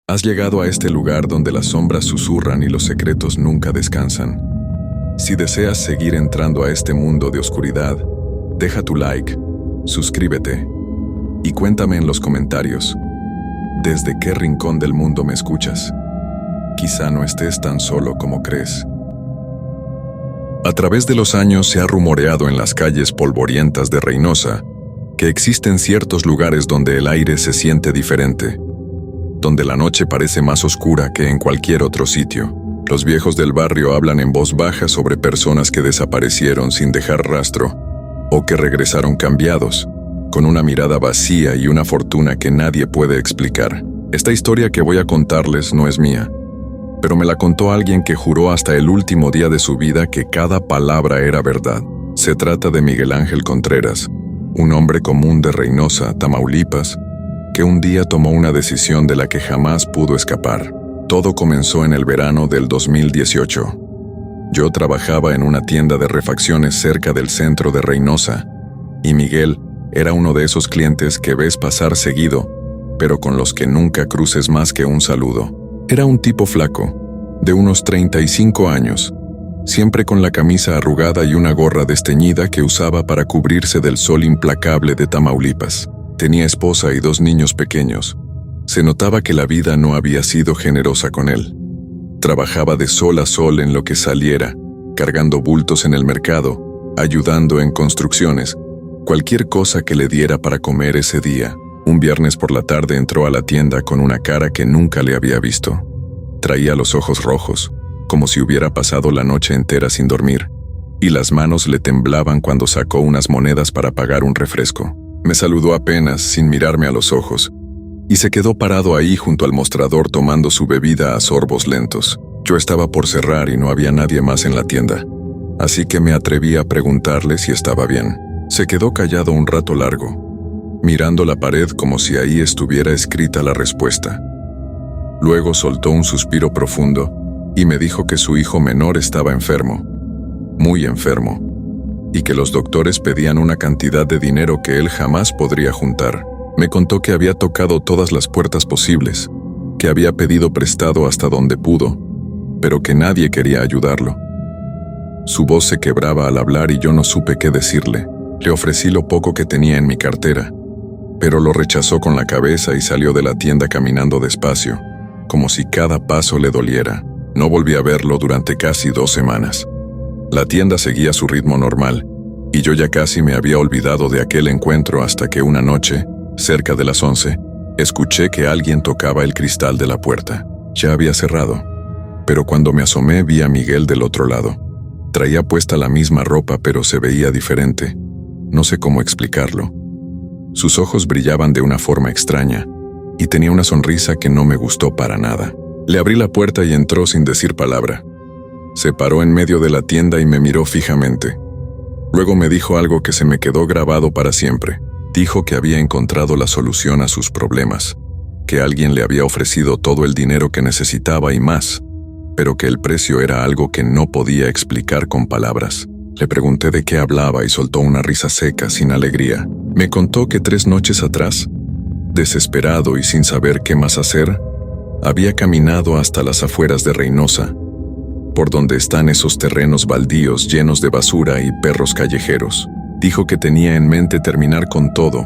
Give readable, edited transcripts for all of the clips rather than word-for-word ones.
Has llegado a este lugar donde las sombras susurran y los secretos nunca descansan. Si deseas seguir entrando a este mundo de oscuridad, deja tu like, suscríbete y cuéntame en los comentarios, ¿desde qué rincón del mundo me escuchas? Quizá no estés tan solo como crees. A través de los años se ha rumoreado en las calles polvorientas de Reynosa que existen ciertos lugares donde el aire se siente diferente, donde la noche parece más oscura que en cualquier otro sitio. Los viejos del barrio hablan en voz baja sobre personas que desaparecieron sin dejar rastro o que regresaron cambiados, con una mirada vacía y una fortuna que nadie puede explicar. Esta historia que voy a contarles no es mía, pero me la contó alguien que juró hasta el último día de su vida que cada palabra era verdad. Se trata de Miguel Ángel Contreras, un hombre común de Reynosa, Tamaulipas, que un día tomó una decisión de la que jamás pudo escapar. Todo comenzó en el verano del 2018. Yo trabajaba en una tienda de refacciones cerca del centro de Reynosa, y Miguel era uno de esos clientes que ves pasar seguido, pero con los que nunca cruces más que un saludo. Era un tipo flaco, de unos 35 años, siempre con la camisa arrugada y una gorra desteñida que usaba para cubrirse del sol implacable de Tamaulipas. Tenía esposa y 2 niños pequeños. Se notaba que la vida no había sido generosa con él. Trabajaba de sol a sol en lo que saliera, cargando bultos en el mercado, ayudando en construcciones, cualquier cosa que le diera para comer ese día. Un viernes por la tarde entró a la tienda con una cara que nunca le había visto. Traía los ojos rojos, como si hubiera pasado la noche entera sin dormir, y las manos le temblaban cuando sacó unas monedas para pagar un refresco. Me saludó apenas, sin mirarme a los ojos, y se quedó parado ahí junto al mostrador tomando su bebida a sorbos lentos. Yo estaba por cerrar y no había nadie más en la tienda, así que me atreví a preguntarle si estaba bien. Se quedó callado un rato largo, mirando la pared como si ahí estuviera escrita la respuesta. Luego soltó un suspiro profundo y me dijo que su hijo menor estaba enfermo, muy enfermo, y que los doctores pedían una cantidad de dinero que él jamás podría juntar. Me contó que había tocado todas las puertas posibles, que había pedido prestado hasta donde pudo, pero que nadie quería ayudarlo. Su voz se quebraba al hablar y yo no supe qué decirle. Le ofrecí lo poco que tenía en mi cartera, pero lo rechazó con la cabeza y salió de la tienda caminando despacio, como si cada paso le doliera. No volví a verlo durante casi 2 semanas. La tienda seguía su ritmo normal, y yo ya casi me había olvidado de aquel encuentro hasta que una noche, cerca de las 11, escuché que alguien tocaba el cristal de la puerta. Ya había cerrado, pero cuando me asomé vi a Miguel del otro lado. Traía puesta la misma ropa, pero se veía diferente. No sé cómo explicarlo. Sus ojos brillaban de una forma extraña, y tenía una sonrisa que no me gustó para nada. Le abrí la puerta y entró sin decir palabra. Se paró en medio de la tienda y me miró fijamente. Luego me dijo algo que se me quedó grabado para siempre. Dijo que había encontrado la solución a sus problemas, que alguien le había ofrecido todo el dinero que necesitaba y más, pero que el precio era algo que no podía explicar con palabras. Le pregunté de qué hablaba y soltó una risa seca, sin alegría. Me contó que 3 noches atrás, desesperado y sin saber qué más hacer, había caminado hasta las afueras de Reynosa, por donde están esos terrenos baldíos llenos de basura y perros callejeros. Dijo que tenía en mente terminar con todo,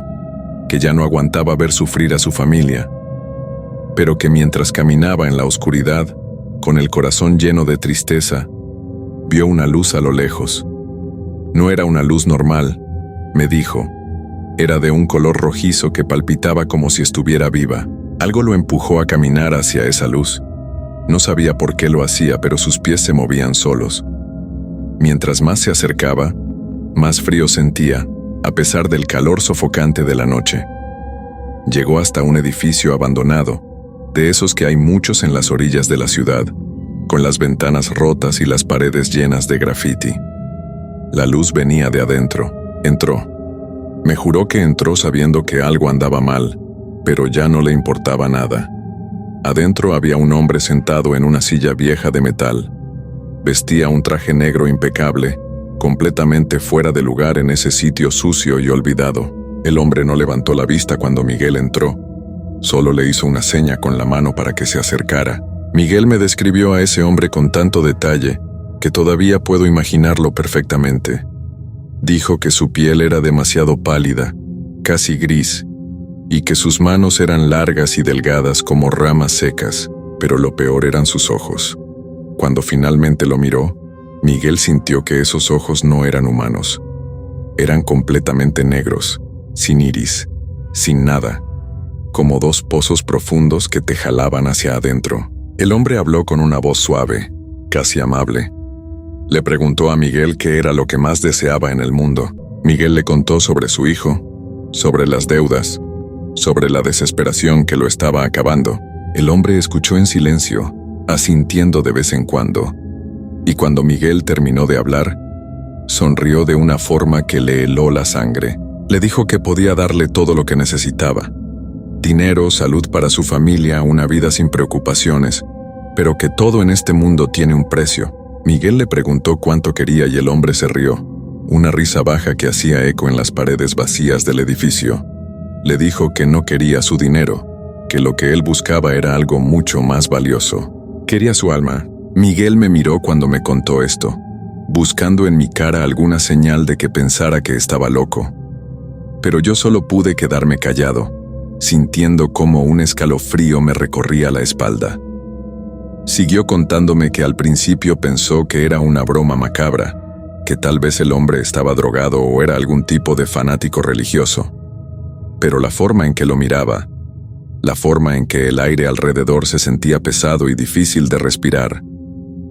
que ya no aguantaba ver sufrir a su familia, pero que mientras caminaba en la oscuridad, con el corazón lleno de tristeza, vio una luz a lo lejos. No era una luz normal, me dijo. Era de un color rojizo que palpitaba como si estuviera viva. Algo lo empujó a caminar hacia esa luz. No sabía por qué lo hacía, pero sus pies se movían solos. Mientras más se acercaba, más frío sentía, a pesar del calor sofocante de la noche. Llegó hasta un edificio abandonado, de esos que hay muchos en las orillas de la ciudad, con las ventanas rotas y las paredes llenas de grafiti. La luz venía de adentro. Entró. Me juró que entró sabiendo que algo andaba mal, pero ya no le importaba nada. Adentro había un hombre sentado en una silla vieja de metal. Vestía un traje negro impecable, completamente fuera de lugar en ese sitio sucio y olvidado. El hombre no levantó la vista cuando Miguel entró. Solo le hizo una seña con la mano para que se acercara. Miguel me describió a ese hombre con tanto detalle que todavía puedo imaginarlo perfectamente. Dijo que su piel era demasiado pálida, casi gris, y que sus manos eran largas y delgadas como ramas secas, pero lo peor eran sus ojos. Cuando finalmente lo miró, Miguel sintió que esos ojos no eran humanos. Eran completamente negros, sin iris, sin nada, como dos pozos profundos que te jalaban hacia adentro. El hombre habló con una voz suave, casi amable. Le preguntó a Miguel qué era lo que más deseaba en el mundo. Miguel le contó sobre su hijo, sobre las deudas, sobre la desesperación que lo estaba acabando. El hombre escuchó en silencio, asintiendo de vez en cuando, y cuando Miguel terminó de hablar, sonrió de una forma que le heló la sangre. Le dijo que podía darle todo lo que necesitaba: dinero, salud para su familia, una vida sin preocupaciones, pero que todo en este mundo tiene un precio. Miguel le preguntó cuánto quería y el hombre se rió, una risa baja que hacía eco en las paredes vacías del edificio. Le dijo que no quería su dinero, que lo que él buscaba era algo mucho más valioso. Quería su alma. Miguel me miró cuando me contó esto, buscando en mi cara alguna señal de que pensara que estaba loco. Pero yo solo pude quedarme callado, sintiendo cómo un escalofrío me recorría la espalda. Siguió contándome que al principio pensó que era una broma macabra, que tal vez el hombre estaba drogado o era algún tipo de fanático religioso. Pero la forma en que lo miraba, la forma en que el aire alrededor se sentía pesado y difícil de respirar,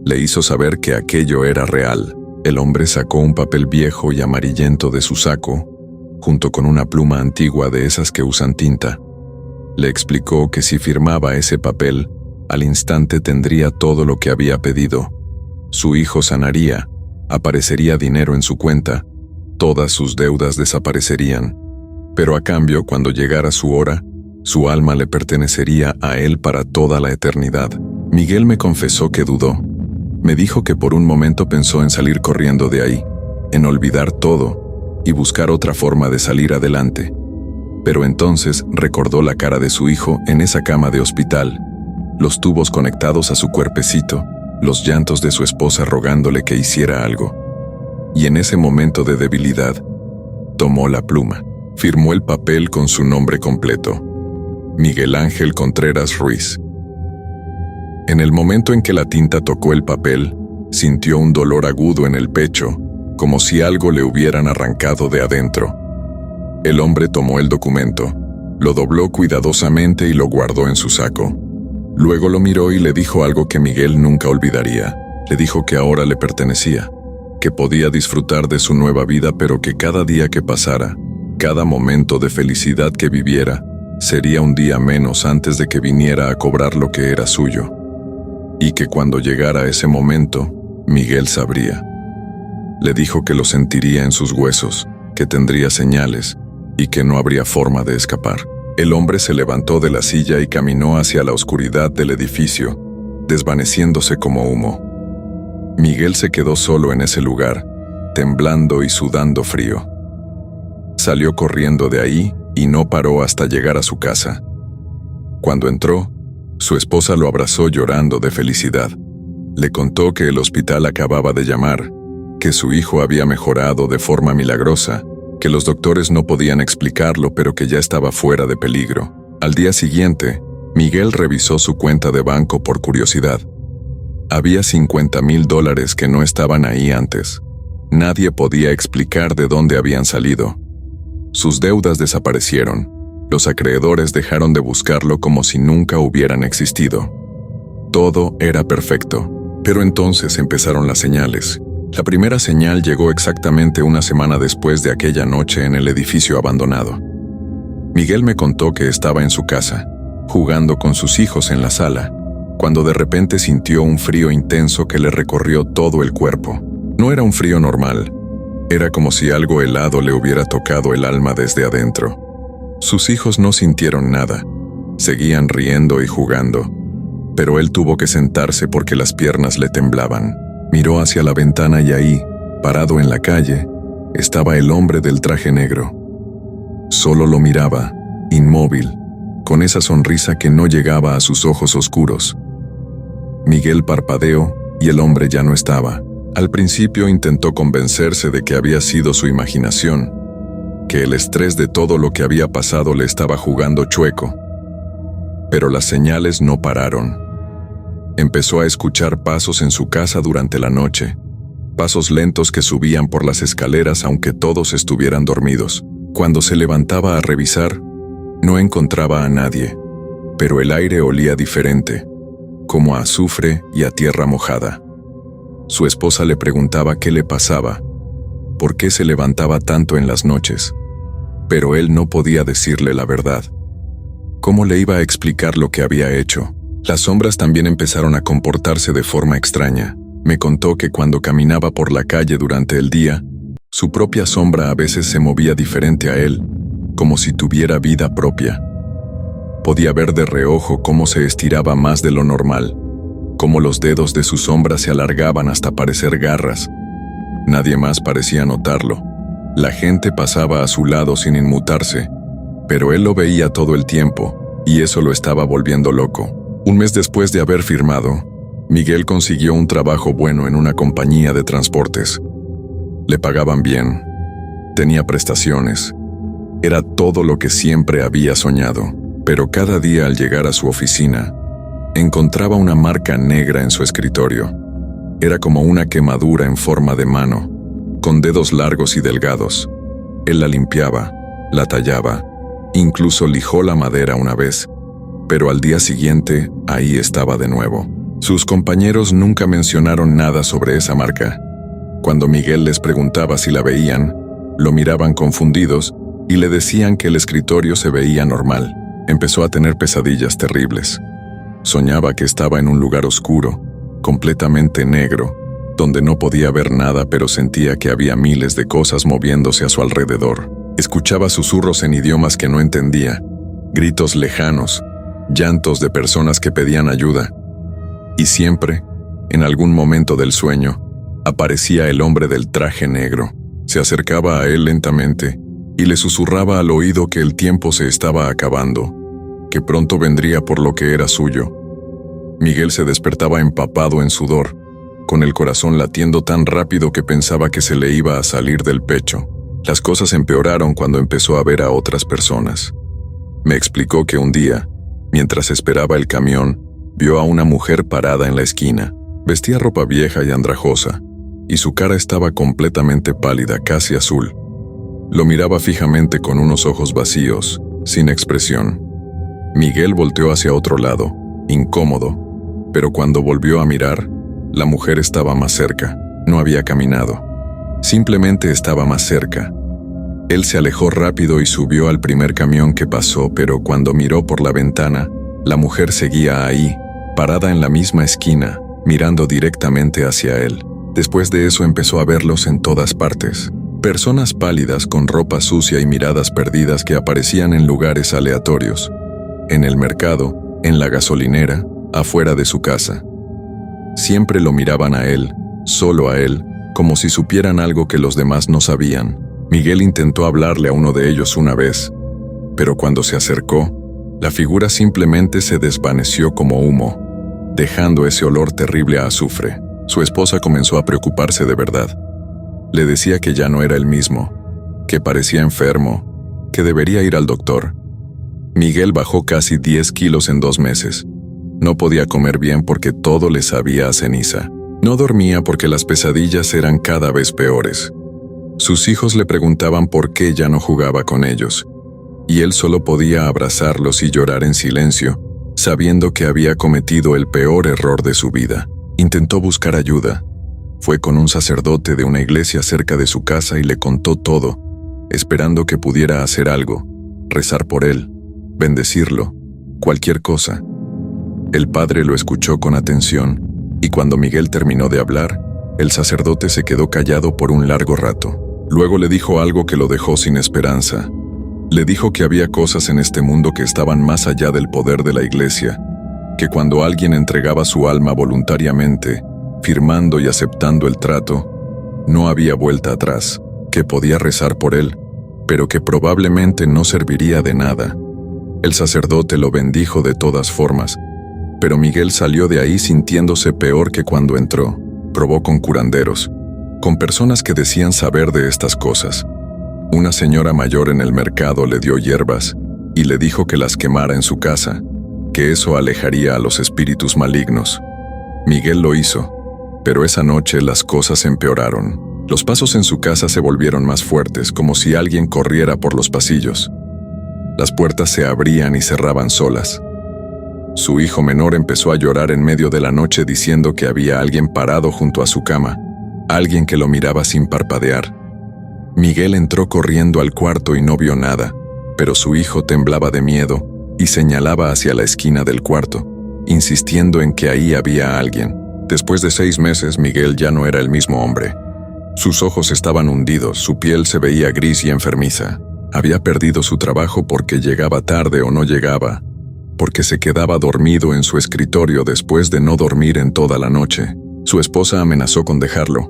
le hizo saber que aquello era real. El hombre sacó un papel viejo y amarillento de su saco, junto con una pluma antigua de esas que usan tinta. Le explicó que si firmaba ese papel, al instante tendría todo lo que había pedido. Su hijo sanaría, aparecería dinero en su cuenta, todas sus deudas desaparecerían. Pero a cambio, cuando llegara su hora, su alma le pertenecería a él para toda la eternidad. Miguel me confesó que dudó. Me dijo que por un momento pensó en salir corriendo de ahí, en olvidar todo y buscar otra forma de salir adelante. Pero entonces recordó la cara de su hijo en esa cama de hospital, los tubos conectados a su cuerpecito, los llantos de su esposa rogándole que hiciera algo. Y en ese momento de debilidad, tomó la pluma, firmó el papel con su nombre completo: Miguel Ángel Contreras Ruiz. En el momento en que la tinta tocó el papel, sintió un dolor agudo en el pecho, como si algo le hubieran arrancado de adentro. El hombre tomó el documento, lo dobló cuidadosamente y lo guardó en su saco. Luego lo miró y le dijo algo que Miguel nunca olvidaría. Le dijo que ahora le pertenecía, que podía disfrutar de su nueva vida, pero que cada día que pasara, cada momento de felicidad que viviera, sería un día menos antes de que viniera a cobrar lo que era suyo. Y que cuando llegara ese momento, Miguel sabría. Le dijo que lo sentiría en sus huesos, que tendría señales y que no habría forma de escapar. El hombre se levantó de la silla y caminó hacia la oscuridad del edificio, desvaneciéndose como humo. Miguel se quedó solo en ese lugar, temblando y sudando frío. Salió corriendo de ahí y no paró hasta llegar a su casa. Cuando entró, su esposa lo abrazó llorando de felicidad. Le contó que el hospital acababa de llamar, que su hijo había mejorado de forma milagrosa, que los doctores no podían explicarlo, pero que ya estaba fuera de peligro. Al día siguiente, Miguel revisó su cuenta de banco por curiosidad. Había $50,000 que no estaban ahí antes. Nadie podía explicar de dónde habían salido. Sus deudas desaparecieron. Los acreedores dejaron de buscarlo como si nunca hubieran existido. Todo era perfecto. Pero entonces empezaron las señales. La primera señal llegó exactamente una semana después de aquella noche en el edificio abandonado. Miguel me contó que estaba en su casa, jugando con sus hijos en la sala, cuando de repente sintió un frío intenso que le recorrió todo el cuerpo. No era un frío normal, era como si algo helado le hubiera tocado el alma desde adentro. Sus hijos no sintieron nada, seguían riendo y jugando, pero él tuvo que sentarse porque las piernas le temblaban. Miró hacia la ventana y ahí, parado en la calle, estaba el hombre del traje negro. Solo lo miraba, inmóvil, con esa sonrisa que no llegaba a sus ojos oscuros. Miguel parpadeó y el hombre ya no estaba. Al principio intentó convencerse de que había sido su imaginación, que el estrés de todo lo que había pasado le estaba jugando chueco. Pero las señales no pararon. Empezó a escuchar pasos en su casa durante la noche, pasos lentos que subían por las escaleras aunque todos estuvieran dormidos. Cuando se levantaba a revisar, no encontraba a nadie, pero el aire olía diferente, como a azufre y a tierra mojada. Su esposa le preguntaba qué le pasaba, por qué se levantaba tanto en las noches, pero él no podía decirle la verdad. ¿Cómo le iba a explicar lo que había hecho? Las sombras también empezaron a comportarse de forma extraña. Me contó que cuando caminaba por la calle durante el día, su propia sombra a veces se movía diferente a él, como si tuviera vida propia. Podía ver de reojo cómo se estiraba más de lo normal, cómo los dedos de su sombra se alargaban hasta parecer garras. Nadie más parecía notarlo. La gente pasaba a su lado sin inmutarse, pero él lo veía todo el tiempo, y eso lo estaba volviendo loco. Un mes después de haber firmado, Miguel consiguió un trabajo bueno en una compañía de transportes. Le pagaban bien, tenía prestaciones, era todo lo que siempre había soñado, pero cada día al llegar a su oficina, encontraba una marca negra en su escritorio. Era como una quemadura en forma de mano, con dedos largos y delgados. Él la limpiaba, la tallaba, incluso lijó la madera una vez, pero al día siguiente, ahí estaba de nuevo. Sus compañeros nunca mencionaron nada sobre esa marca. Cuando Miguel les preguntaba si la veían, lo miraban confundidos y le decían que el escritorio se veía normal. Empezó a tener pesadillas terribles. Soñaba que estaba en un lugar oscuro, completamente negro, donde no podía ver nada pero sentía que había miles de cosas moviéndose a su alrededor. Escuchaba susurros en idiomas que no entendía, gritos lejanos, llantos de personas que pedían ayuda. Y siempre, en algún momento del sueño, aparecía el hombre del traje negro. Se acercaba a él lentamente y le susurraba al oído que el tiempo se estaba acabando, que pronto vendría por lo que era suyo. Miguel se despertaba empapado en sudor, con el corazón latiendo tan rápido que pensaba que se le iba a salir del pecho. Las cosas empeoraron cuando empezó a ver a otras personas. Me explicó que un día, mientras esperaba el camión, vio a una mujer parada en la esquina. Vestía ropa vieja y andrajosa, y su cara estaba completamente pálida, casi azul. Lo miraba fijamente con unos ojos vacíos, sin expresión. Miguel volteó hacia otro lado, incómodo, pero cuando volvió a mirar, la mujer estaba más cerca. No había caminado. Simplemente estaba más cerca. Él se alejó rápido y subió al primer camión que pasó, pero cuando miró por la ventana, la mujer seguía ahí, parada en la misma esquina, mirando directamente hacia él. Después de eso empezó a verlos en todas partes. Personas pálidas con ropa sucia y miradas perdidas que aparecían en lugares aleatorios. En el mercado, en la gasolinera, afuera de su casa. Siempre lo miraban a él, solo a él, como si supieran algo que los demás no sabían. Miguel intentó hablarle a uno de ellos una vez, pero cuando se acercó, la figura simplemente se desvaneció como humo, dejando ese olor terrible a azufre. Su esposa comenzó a preocuparse de verdad. Le decía que ya no era el mismo, que parecía enfermo, que debería ir al doctor. Miguel bajó casi 10 kilos en 2 meses. No podía comer bien porque todo le sabía a ceniza. No dormía porque las pesadillas eran cada vez peores. Sus hijos le preguntaban por qué ya no jugaba con ellos, y él solo podía abrazarlos y llorar en silencio, sabiendo que había cometido el peor error de su vida. Intentó buscar ayuda. Fue con un sacerdote de una iglesia cerca de su casa y le contó todo, esperando que pudiera hacer algo, rezar por él, bendecirlo, cualquier cosa. El padre lo escuchó con atención, y cuando Miguel terminó de hablar, el sacerdote se quedó callado por un largo rato. Luego le dijo algo que lo dejó sin esperanza. Le dijo que había cosas en este mundo que estaban más allá del poder de la iglesia, que cuando alguien entregaba su alma voluntariamente, firmando y aceptando el trato, no había vuelta atrás, que podía rezar por él, pero que probablemente no serviría de nada. El sacerdote lo bendijo de todas formas, pero Miguel salió de ahí sintiéndose peor que cuando entró. Probó con curanderos, con personas que decían saber de estas cosas. Una señora mayor en el mercado le dio hierbas y le dijo que las quemara en su casa, que eso alejaría a los espíritus malignos. Miguel lo hizo, pero esa noche las cosas empeoraron. Los pasos en su casa se volvieron más fuertes, como si alguien corriera por los pasillos. Las puertas se abrían y cerraban solas. Su hijo menor empezó a llorar en medio de la noche diciendo que había alguien parado junto a su cama, alguien que lo miraba sin parpadear. Miguel entró corriendo al cuarto y no vio nada, pero su hijo temblaba de miedo y señalaba hacia la esquina del cuarto, insistiendo en que ahí había alguien. Después de 6 meses, Miguel ya no era el mismo hombre. Sus ojos estaban hundidos, su piel se veía gris y enfermiza. Había perdido su trabajo porque llegaba tarde o no llegaba, porque se quedaba dormido en su escritorio después de no dormir en toda la noche. Su esposa amenazó con dejarlo,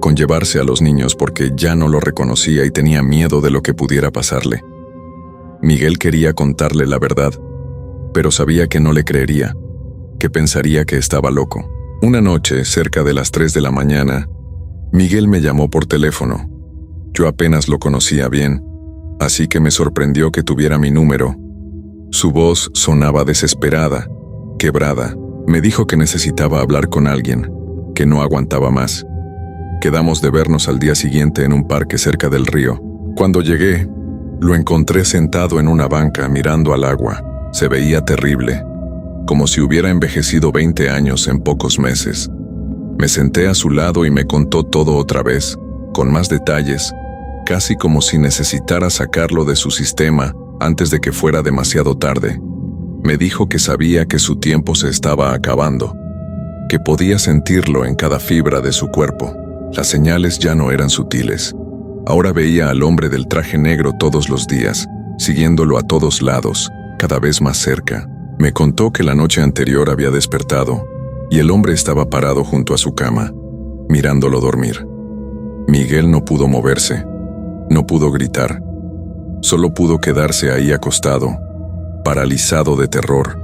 con llevarse a los niños porque ya no lo reconocía y tenía miedo de lo que pudiera pasarle. Miguel quería contarle la verdad, pero sabía que no le creería, que pensaría que estaba loco. Una noche, cerca de las 3 de la mañana, Miguel me llamó por teléfono. Yo apenas lo conocía bien, así que me sorprendió que tuviera mi número. Su voz sonaba desesperada, quebrada. Me dijo que necesitaba hablar con alguien, que no aguantaba más. Quedamos de vernos al día siguiente en un parque cerca del río. Cuando llegué, lo encontré sentado en una banca mirando al agua. Se veía terrible, como si hubiera envejecido 20 años en pocos meses. Me senté a su lado y me contó todo otra vez, con más detalles, casi como si necesitara sacarlo de su sistema antes de que fuera demasiado tarde. Me dijo que sabía que su tiempo se estaba acabando, que podía sentirlo en cada fibra de su cuerpo. Las señales ya no eran sutiles. Ahora veía al hombre del traje negro todos los días, siguiéndolo a todos lados, cada vez más cerca. Me contó que la noche anterior había despertado y el hombre estaba parado junto a su cama, mirándolo dormir. Miguel no pudo moverse, no pudo gritar, solo pudo quedarse ahí acostado, paralizado de terror,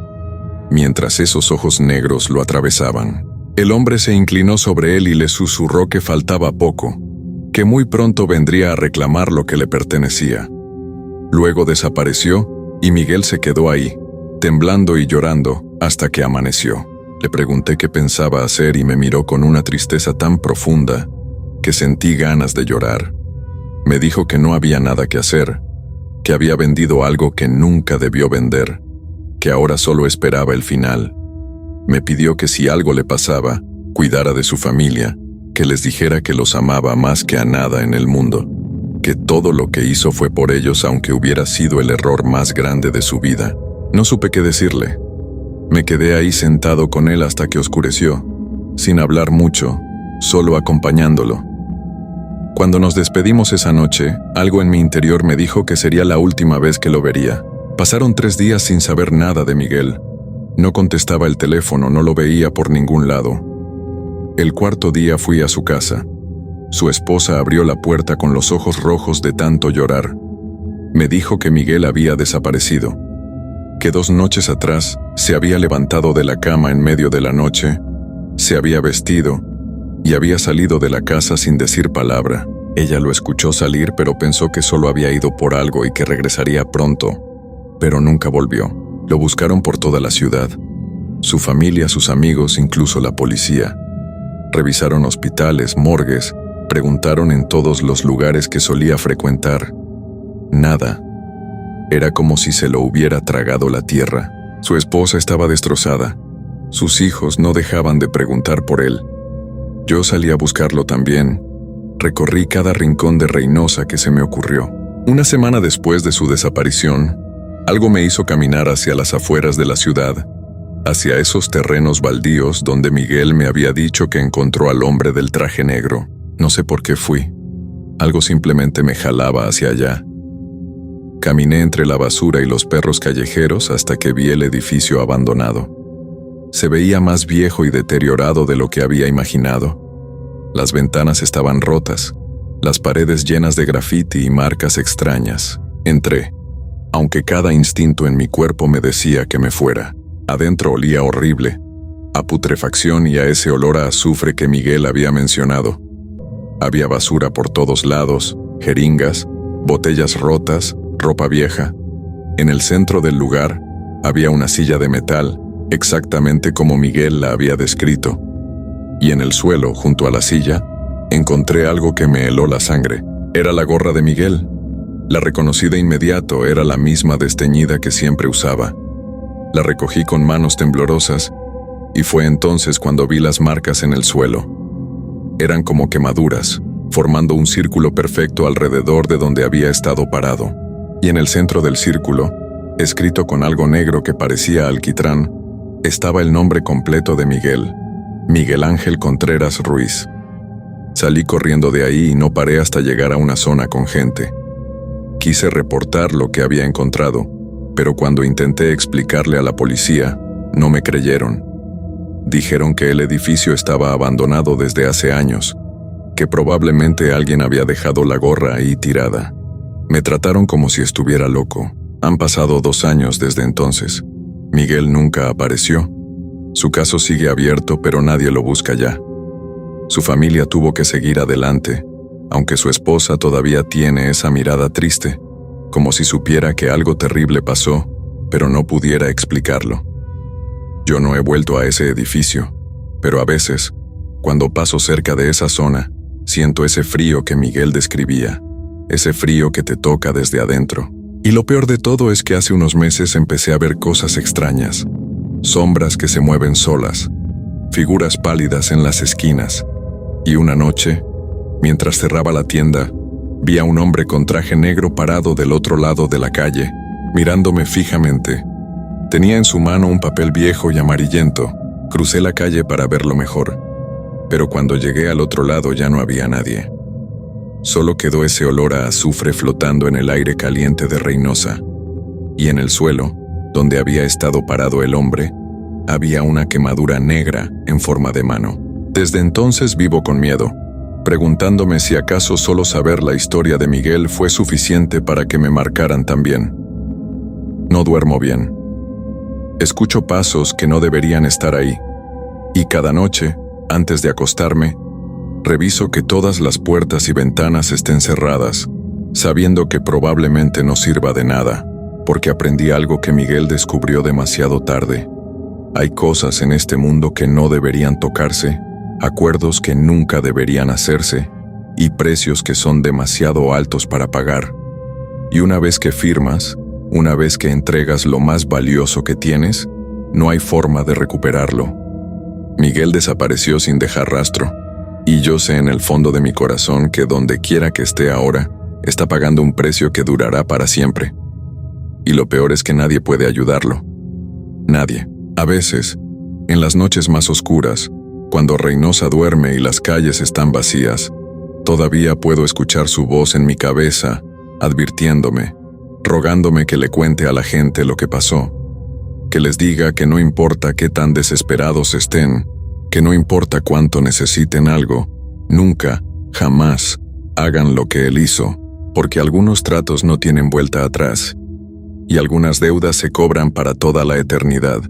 mientras esos ojos negros lo atravesaban. El hombre se inclinó sobre él y le susurró que faltaba poco, que muy pronto vendría a reclamar lo que le pertenecía. Luego desapareció y Miguel se quedó ahí, temblando y llorando, hasta que amaneció. Le pregunté qué pensaba hacer y me miró con una tristeza tan profunda que sentí ganas de llorar. Me dijo que no había nada que hacer, que había vendido algo que nunca debió vender, que ahora solo esperaba el final. Me pidió que si algo le pasaba, cuidara de su familia, que les dijera que los amaba más que a nada en el mundo, que todo lo que hizo fue por ellos aunque hubiera sido el error más grande de su vida. No supe qué decirle. Me quedé ahí sentado con él hasta que oscureció, sin hablar mucho, solo acompañándolo. Cuando nos despedimos esa noche, algo en mi interior me dijo que sería la última vez que lo vería. Pasaron 3 días sin saber nada de Miguel. No contestaba el teléfono, no lo veía por ningún lado. El 4.º día fui a su casa. Su esposa abrió la puerta con los ojos rojos de tanto llorar. Me dijo que Miguel había desaparecido, que 2 noches atrás se había levantado de la cama en medio de la noche, se había vestido y había salido de la casa sin decir palabra. Ella lo escuchó salir, pero pensó que solo había ido por algo y que regresaría pronto, pero nunca volvió. Lo buscaron por toda la ciudad, su familia, sus amigos, incluso la policía. Revisaron hospitales, morgues, preguntaron en todos los lugares que solía frecuentar. Nada. Era como si se lo hubiera tragado la tierra. Su esposa estaba destrozada. Sus hijos no dejaban de preguntar por él. Yo salí a buscarlo también. Recorrí cada rincón de Reynosa que se me ocurrió. Una semana después de su desaparición, algo me hizo caminar hacia las afueras de la ciudad, hacia esos terrenos baldíos donde Miguel me había dicho que encontró al hombre del traje negro. No sé por qué fui. Algo simplemente me jalaba hacia allá. Caminé entre la basura y los perros callejeros hasta que vi el edificio abandonado. Se veía más viejo y deteriorado de lo que había imaginado. Las ventanas estaban rotas, las paredes llenas de grafiti y marcas extrañas. Entré. aunque cada instinto en mi cuerpo me decía que me fuera. Adentro olía horrible, a putrefacción y a ese olor a azufre que Miguel había mencionado. Había basura por todos lados, jeringas, botellas rotas, ropa vieja. En el centro del lugar había una silla de metal, exactamente como Miguel la había descrito. Y en el suelo, junto a la silla, encontré algo que me heló la sangre. Era la gorra de Miguel. La reconocí de inmediato, era la misma desteñida que siempre usaba. La recogí con manos temblorosas y fue entonces cuando vi las marcas en el suelo. Eran como quemaduras, formando un círculo perfecto alrededor de donde había estado parado. Y en el centro del círculo, escrito con algo negro que parecía alquitrán, estaba el nombre completo de Miguel: Miguel Ángel Contreras Ruiz. Salí corriendo de ahí y no paré hasta llegar a una zona con gente. Quise reportar lo que había encontrado, pero cuando intenté explicarle a la policía, no me creyeron. Dijeron que el edificio estaba abandonado desde hace años, que probablemente alguien había dejado la gorra ahí tirada. Me trataron como si estuviera loco. Han pasado 2 años desde entonces. Miguel nunca apareció. Su caso sigue abierto, pero nadie lo busca ya. Su familia tuvo que seguir adelante, aunque su esposa todavía tiene esa mirada triste, como si supiera que algo terrible pasó, pero no pudiera explicarlo. Yo no he vuelto a ese edificio, pero a veces, cuando paso cerca de esa zona, siento ese frío que Miguel describía, ese frío que te toca desde adentro. Y lo peor de todo es que hace unos meses empecé a ver cosas extrañas, sombras que se mueven solas, figuras pálidas en las esquinas, y una noche, mientras cerraba la tienda, vi a un hombre con traje negro parado del otro lado de la calle, mirándome fijamente. Tenía en su mano un papel viejo y amarillento. Crucé la calle para verlo mejor, pero cuando llegué al otro lado ya no había nadie. Solo quedó ese olor a azufre flotando en el aire caliente de Reynosa, y en el suelo, donde había estado parado el hombre, había una quemadura negra en forma de mano. Desde entonces vivo con miedo, preguntándome si acaso solo saber la historia de Miguel fue suficiente para que me marcaran también. No duermo bien. Escucho pasos que no deberían estar ahí, y cada noche, antes de acostarme, reviso que todas las puertas y ventanas estén cerradas, sabiendo que probablemente no sirva de nada, porque aprendí algo que Miguel descubrió demasiado tarde. Hay cosas en este mundo que no deberían tocarse, acuerdos que nunca deberían hacerse, y precios que son demasiado altos para pagar. Y una vez que firmas, una vez que entregas lo más valioso que tienes, no hay forma de recuperarlo. Miguel desapareció sin dejar rastro, y yo sé en el fondo de mi corazón que donde quiera que esté ahora, está pagando un precio que durará para siempre. Y lo peor es que nadie puede ayudarlo. Nadie. A veces, en las noches más oscuras, cuando Reynosa duerme y las calles están vacías, todavía puedo escuchar su voz en mi cabeza, advirtiéndome, rogándome que le cuente a la gente lo que pasó, que les diga que no importa qué tan desesperados estén, que no importa cuánto necesiten algo, nunca, jamás, hagan lo que él hizo, porque algunos tratos no tienen vuelta atrás, y algunas deudas se cobran para toda la eternidad.